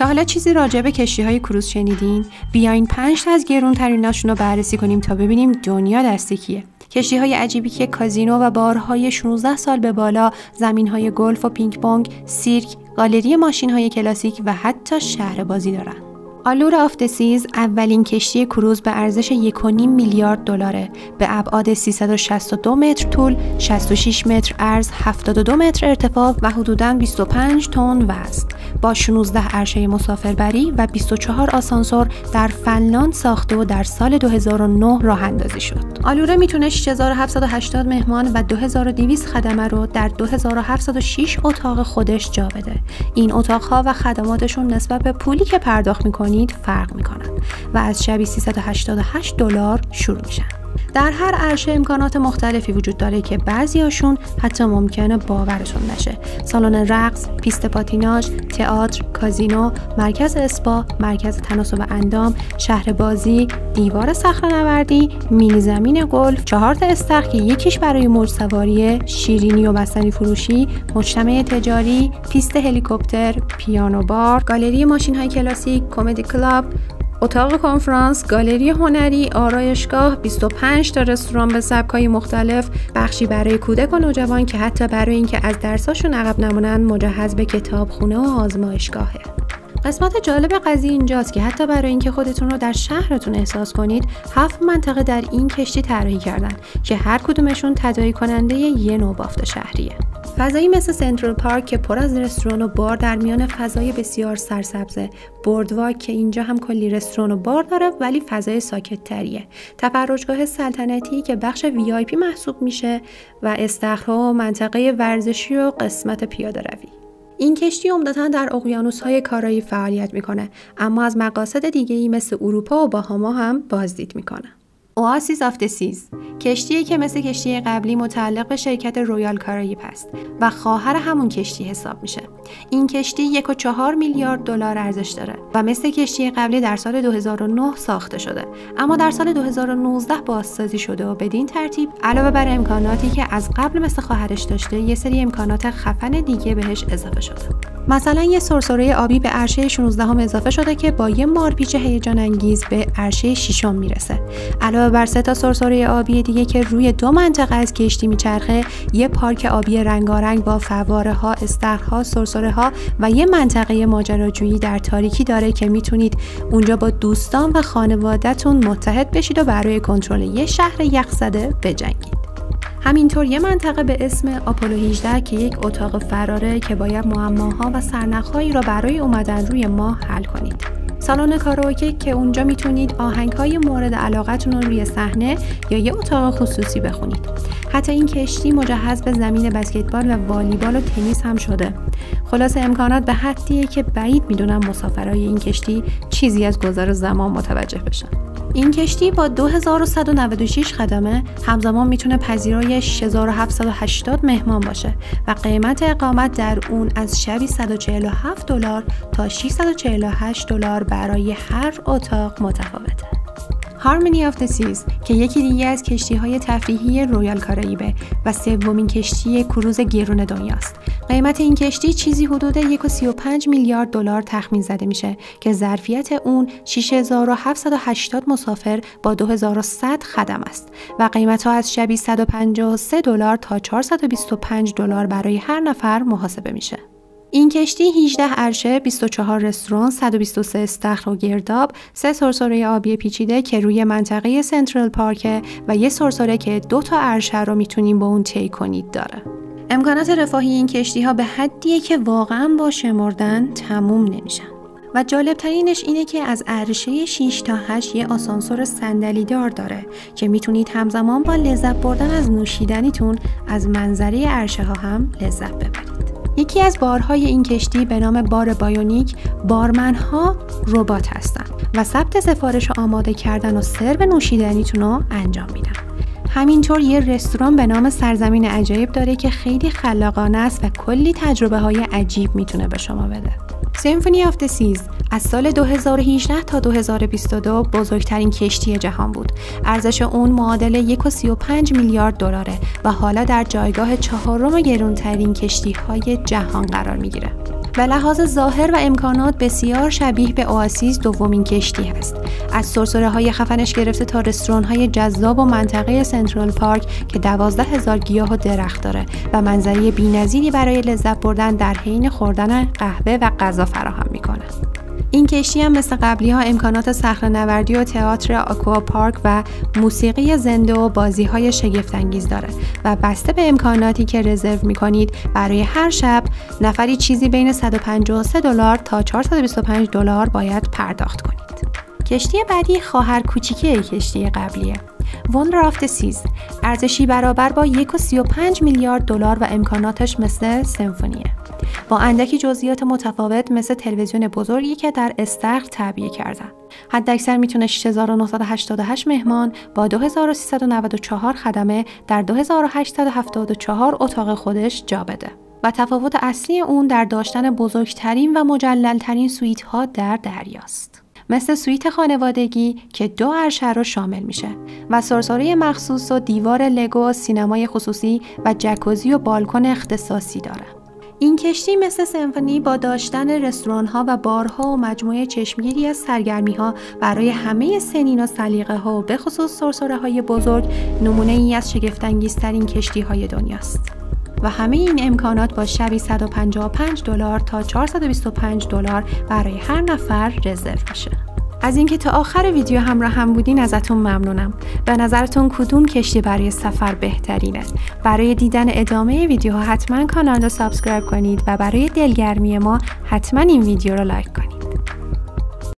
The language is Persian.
تا حالا چیزی راجع به کشتی‌های کروز شنیدین؟ بیاین 5 تا از گرون‌تریناشون رو بررسی کنیم تا ببینیم دنیا دست کیه. کشتی‌های عجیبی که کازینو و بارهای 16 سال به بالا، زمین‌های گلف و پینگ پونگ، سیرک، گالری ماشین‌های کلاسیک و حتی شهر بازی دارن. آلور آف د سیز اولین کشتی کروز به ارزش 1.5 میلیارد دلاره، به ابعاد 362 متر طول، 66 متر عرض، 72 متر ارتفاع و حدوداً 25 تن وزن، با 16 عرشه مسافربری و 24 آسانسور در فنلاند ساخته و در سال 2009 راه اندازی شد. آلوره میتونه 6780 مهمان و 2200 خدمه رو در 2706 اتاق خودش جا بده. این اتاق‌ها و خدماتشون نسبت به پولی که پرداخت می‌کنید فرق می‌کنن و از شبی 388 دلار شروع میشن. در هر عرشه امکانات مختلفی وجود داره که بعضیاشون حتی ممکنه باورتون نشه. سالن رقص، پیست پاتیناژ، تئاتر، کازینو، مرکز اسپا، مرکز تناسب اندام، شهر بازی، دیوار صخره‌نوردی، مینی زمین گلف، 4 تا استخر که یکیش برای موج سواریه، شیرینی و بستنی فروشی، مجتمع تجاری، پیست هلیکوپتر، پیانو بار، گالری ماشین‌های کلاسیک، کمدی کلاب، اتاق کنفرانس، گالری هنری، آرایشگاه، 25 تا رستوران به سبک‌های مختلف، بخشی برای کودک و نوجوان که حتی برای اینکه از درساشون عقب نمونن مجهز به کتابخونه و آزمایشگاهه. قسمت جالب قضیه اینجاست که حتی برای اینکه خودتون رو در شهرتون احساس کنید، 7 منطقه در این کشتی طراحی کردن که هر کدومشون تداعی کننده یه نوع بافت شهریه. فضایی مثل سنترال پارک که پر از رستوران و بار در میان فضای بسیار سرسبزه، بوردواک که اینجا هم کلی رستوران و بار داره ولی فضای ساکت تریه، تفرجگاه سلطنتی که بخش VIP محسوب میشه و استخرها و منطقه ورزشی و قسمت پیاده روی. این کشتی عمدتاً در اقیانوس‌های کارایی فعالیت میکنه، اما از مقاصد دیگه‌ای مثل اروپا و باهاما هم بازدید میکنه. اواسیس آف د سیز کشتیه که مثل کشتی قبلی متعلق به شرکت رویال کارائیب است و خواهر همون کشتی حساب میشه. این کشتی 1.4 میلیارد دلار ارزش داره و مثل کشتی قبلی در سال 2009 ساخته شده، اما در سال 2019 بازسازی شده و بدین ترتیب علاوه بر امکاناتی که از قبل مثل خواهرش داشته، یه سری امکانات خفن دیگه بهش اضافه شده. مثلا یه سرسره آبی به عرشه 16 هم اضافه شده که با یه مارپیچ هیجان انگیز به عرشه 6 میرسه. علاوه بر 3 تا سرسره آبی دیگه که روی 2 منطقه از کشتی میچرخه، یه پارک آبی رنگارنگ با فواره‌ها، استخرها، سرسره‌ها و یه منطقه ماجراجویی در تاریکی داره که میتونید اونجا با دوستان و خانواده‌تون متحد بشید و برای کنترل یه شهر یخزده بجنگید. همینطور یه منطقه به اسم آپولو 18 که یک اتاق فراره که باید معماها و سرنخ‌هایی را برای اومدن روی ماه حل کنید. سالن کاراوکه که اونجا میتونید آهنگ‌های مورد علاقتون رو روی صحنه یا یه اتاق خصوصی بخونید. حتی این کشتی مجهز به زمین بسکتبال و والیبال و تنیس هم شده. خلاصه امکانات به حدیه که بعید میدونم مسافرای این کشتی چیزی از گذر زمان متوجه بشن. این کشتی با 2196 خدمه همزمان میتونه پذیرای 6780 مهمان باشه و قیمت اقامت در اون از شبی 147 دلار تا 648 دلار برای هر اتاق متفاوته. هارمونی آف د سیز که یکی دیگه از کشتی‌های تفریحی رویال کارائیبه و سومین کشتی کروز گرون دنیاست. قیمت این کشتی چیزی حدود 1.35 میلیارد دلار تخمین زده میشه که ظرفیت اون 6780 مسافر با 2100 خدم است و قیمت‌ها از شبی 153 دلار تا 425 دلار برای هر نفر محاسبه میشه. این کشتی 18 عرشه، 24 رستوران، 123 استخر و گرداب، 3 سرسره آبی پیچیده که روی منطقه سنترال پارک و یه سرسره که 2 تا عرشه رو میتونین با اون طی کنید داره. امکانات رفاهی این کشتی ها به حدیه که واقعا با شمردن تموم نمیشن. و جالب ترینش اینه که از عرشه 6 تا 8 یه آسانسور صندلی دار داره که میتونید همزمان با لذت بردن از نوشیدنیتون از منظره عرشه ها هم لذت ببرید. یکی از بارهای این کشتی به نام بار بایونیک، بارمنها ربات هستن و ثبت سفارش و آماده کردن و سرو نوشیدنیتون رو انجام میدن. همینطور یه رستوران به نام سرزمین عجایب داره که خیلی خلاقانه است و کلی تجربه های عجیب میتونه به شما بده. سیمفونی آف د سیز از سال 2018 تا 2022 بزرگترین کشتی جهان بود. ارزش اون معادل 1.35 میلیارد دلاره و حالا در جایگاه 4م گرانترین کشتی‌های جهان قرار میگیره. به لحاظ ظاهر و امکانات بسیار شبیه به اواسیس دومین کشتی است. از سرسره‌های خفنش گرفته تا رستوران‌های جذاب و منطقه سنترال پارک که 12,000 گیاه و درخت داره و منظره بی‌نظیری برای لذت بردن در حین خوردن قهوه و غذا فراهم می‌کنه. این کشتی هم مثل قبلی‌ها امکانات صخره‌نوردی و تئاتر آکوا پارک و موسیقی زنده و بازی‌های شگفت‌انگیز داره و بسته به امکاناتی که رزرو می‌کنید برای هر شب نفری چیزی بین $153 تا $425 باید پرداخت کنید. کشتی بعدی خواهر کوچیکه کشتی قبلیه. Wonder of the Seas ارزشی برابر با 1.35 میلیارد دلار و امکاناتش مثل سمفونیه. با اندکی جزئیات متفاوت مثل تلویزیون بزرگی که در استخر تعبیه کردن. حداکثر میتونه 6988 مهمان با 2394 خدمه در 2874 اتاق خودش جا بده. و تفاوت اصلی اون در داشتن بزرگترین و مجللترین سویت ها در دریاست. مثل سویت خانوادگی که 2 عرشه رو شامل میشه و سرسره مخصوص و دیوار لگو، سینمای خصوصی و جکوزی و بالکن اختصاصی داره. این کشتی مثل سمفونی با داشتن رستوران‌ها و بارها و مجموعه چشمگیری از سرگرمی‌ها برای همه سنین و سلیقه‌ها و به خصوص سرسره‌های بزرگ نمونه‌ای از شگفت‌انگیزترین کشتی‌های دنیاست. و همه این امکانات با شبی $155 تا $425 برای هر نفر رزرو میشه. از اینکه تا آخر ویدیو همراه هم بودین ازتون ممنونم. به نظرتون کدوم کشتی برای سفر بهترینه؟ برای دیدن ادامه ویدیوها حتما کانال رو سابسکرایب کنید و برای دلگرمی ما حتما این ویدیو رو لایک کنید.